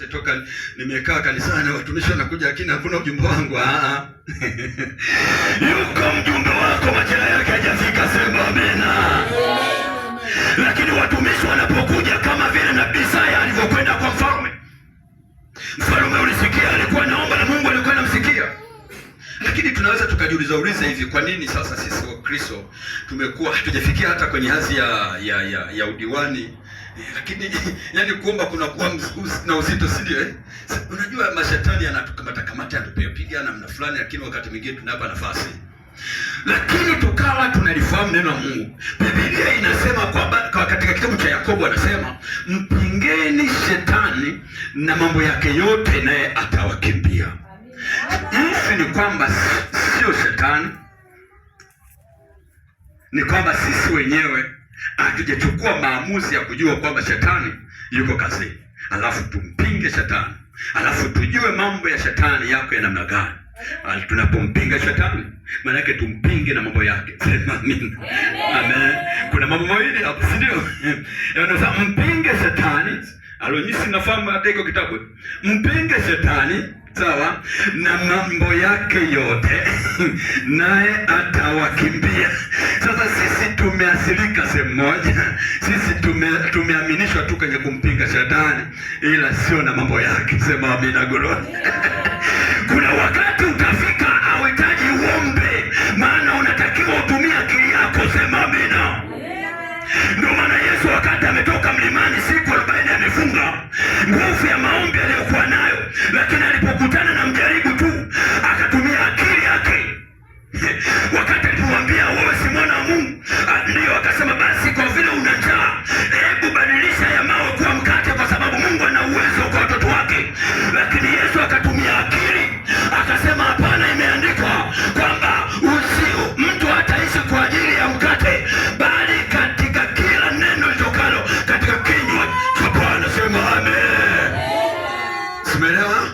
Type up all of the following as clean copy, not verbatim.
Toka nimekaa kanisani watumishi wanakuja lakini hakuna ujumbe wangu. Yuko mjumbe wako majira yake hajafika, sema amina. Lakini watumishi wanapokuja kama vile nabii Isaya alivyokwenda kwa mfalme. Mfalme ulisikia, alikuwa naomba na Mungu alikuwa anamsikia. Lakini tunaweza tukajiuliza hivi, kwa nini sasa sisi wa Kristo tumekuwa hatujafikia hata kwenye hadhi ya udiwani? Lakini yani kuomba kuna kuwa na uzito, si ndio? Unajua mashetani yanatukamata yanatupiga namna fulani, lakini wakati mwingine tunapa nafasi. Lakini tukawa tunalifahamu neno la Mungu. Biblia inasema kwa katika kitabu cha Yakobo anasema, mpingeni shetani na mambo yake yote naye atawakimbia. Hivi ni kwamba sio shetani, ni kwamba sisi wenyewe hatujachukua maamuzi ya kujua kwamba shetani yuko kazini, alafu tumpinge shetani, alafu tujue mambo ya shetani yako ya namna gani. Tunapompinga shetani maana yake tumpinge na mambo yake. Amen. Amen. Kuna mambo mawili hapo, si ndio? Yanasema mpinge shetani. Alonyisi nafahamu hata iko kitabu. Mpinge shetani, sawa, na mambo yake yote naye atawakimbia. Sasa sisi tumeasilika sehemu moja. Sisi tumeaminishwa tu kwenye kumpinga shetani, ila sio na mambo yake. Sema amina goro. Kuna wakati utafika hauhitaji uombe, maana unatakiwa utumie akili yako. Sema amina. Ndio maana Yesu wakati ametoka mlimani siku 40 amefunga, nguvu ya maombi aliyokuwa nayo, lakini alipokutana na mjaribu tu akatumia akili yake. Wakati alipomwambia wewe si mwana wa Mungu, ndio akasema basi kwa vile una njaa, hebu badilisha ya mawe kuwa mkate, kwa sababu Mungu ana uwezo kwa watoto wake. Lakini Yesu akatumia akili, akasema hapana, imeandikwa kwamba mtu hataishi kwa ajili ya mkate, bali katika kila neno litokalo katika kinywa cha Bwana. Sema amen. Simeelewa?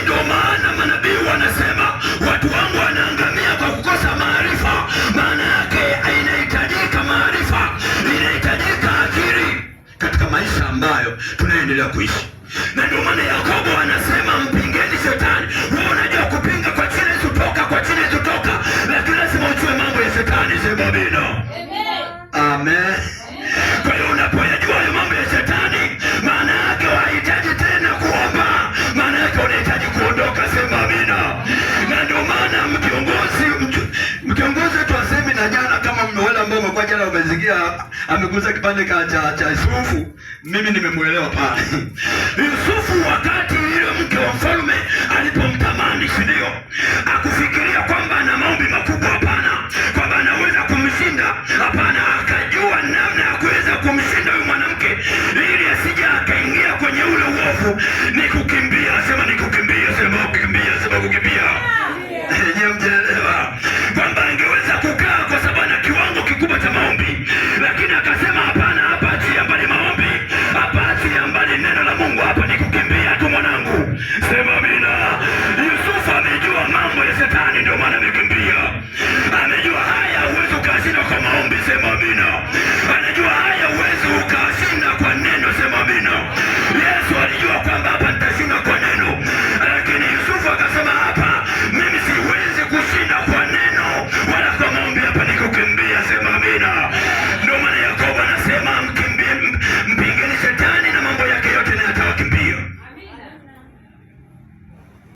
Ndio maana manabii wanasema watu wangu wanaangamia kwa kukosa maarifa. Maana yake inahitajika maarifa, inahitajika akili katika maisha ambayo tunaendelea kuishi. Na ndio maana Yakobo anasema mpingeni shetani. Wewe unajua kupinga kwa chini kutoka, kwa chini kutoka, lakini lazima ujue mambo ya shetani. Sema amina. Amen. Kwa hiyo unapoyajua hayo mambo ya shetani, maana yake hahitaji tena kuomba, maana yake unahitaji kuondoka. Sema amina. Na ndio maana mkiongozi wetu asemi na jana, kama wale ambao wamekuwa jana wamezigia, amegusa kipande cha Yusufu, mimi nimemuelewa pale. Yusufu wakati ile mke wa mfalme alipomtamani, si ndio? Akufikiria kwamba ana maombi makubwa, hapana, kwamba anaweza kumshinda, hapana. Akajua namna ya kuweza kumshinda huyu mwanamke ili asije akaingia kwenye ule uovu. Ni kukimbia. Sema ni kukimbia. Sema kukimbia. Sema kukimbia. Yeye mjelewa kwamba angeweza kukaa kwa sababu ana kiwango kikubwa cha maombi, lakini akasema hapana, hapa achia mbali maombi, hapa achia mbali neno la Mungu, hapa ni kukimbia tu mwanangu. Sema amina. Yusufu amejua mambo ya shetani, ndio maana amekimbia. Amejua haya uwezo ukashinda kwa maombi. Sema amina. Anajua haya uwezo ukashinda kwa neno. Sema amina.